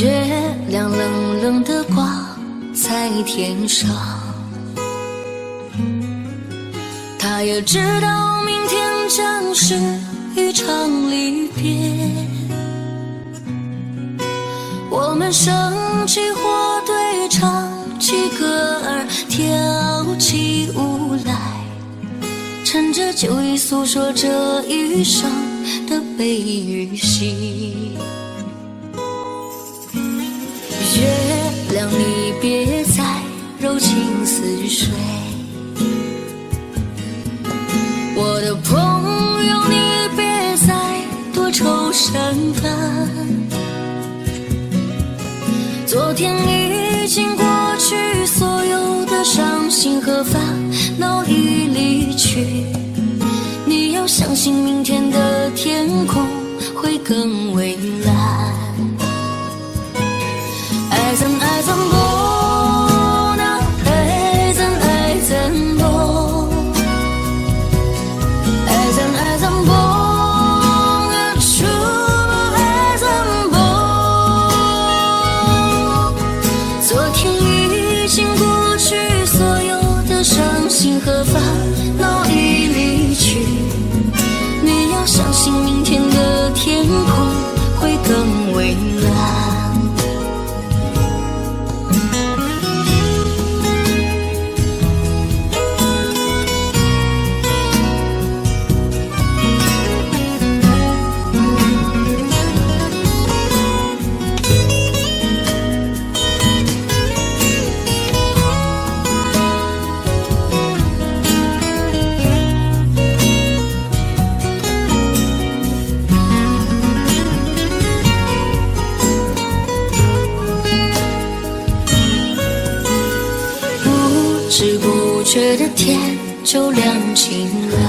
月亮冷冷地挂在天上，他也知道明天将是一场离别。我们升起或对唱起歌儿，跳起舞来，趁着酒意诉说这一生的悲与喜。月亮你别再柔情似水，我的朋友你别再多愁善感，昨天已经过去，所有的伤心和烦恼已离去，你要相信明天的天空会更蔚蓝。爱怎爱怎不能，爱怎爱怎不，爱怎爱怎不能，说不爱怎不。昨天已经过去，所有的伤心和烦恼已离去，你要相信明天的天空会更蔚蓝。不知不觉的天就亮起来，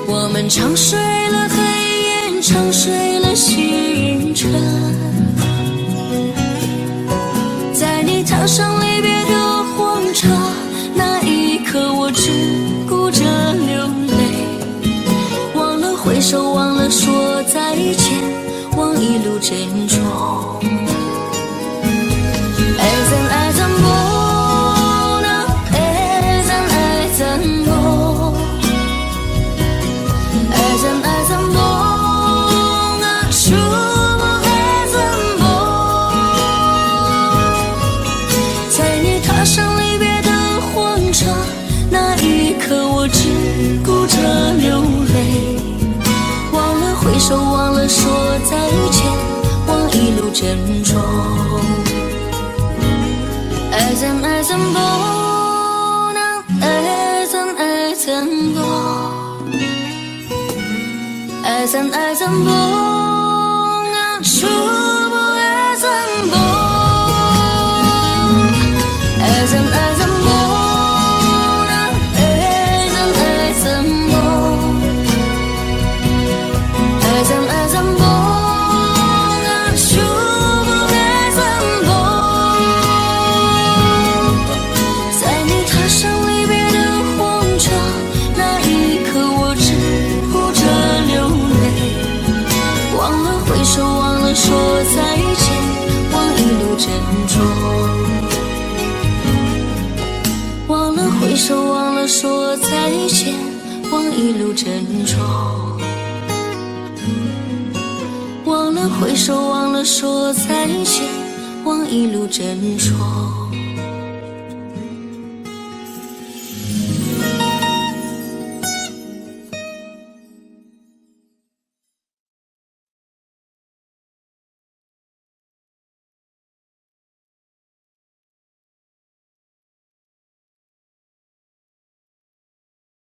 我们长睡了黑夜，长睡了星辰，在你踏上离别的火车，那一刻我只顾着流泪，忘了挥手，忘了说再见，忘一路珍重。爱怎爱怎不能，爱怎爱怎不，爱怎爱怎不能，说不爱怎不。在你踏上离别的火车，那一刻我只顾着流泪，忘了挥手，忘了说再见，忘一路珍重。爱怎爱怎不能，爱怎爱怎不，爱怎爱怎不能，说不爱怎不，爱怎爱怎不能，爱怎爱怎不，爱怎爱怎不能，说不爱怎不。说再见，忘一路珍重，忘了挥手，忘了说再见，忘一路珍重，忘了挥手，忘了说再见，忘一路珍重。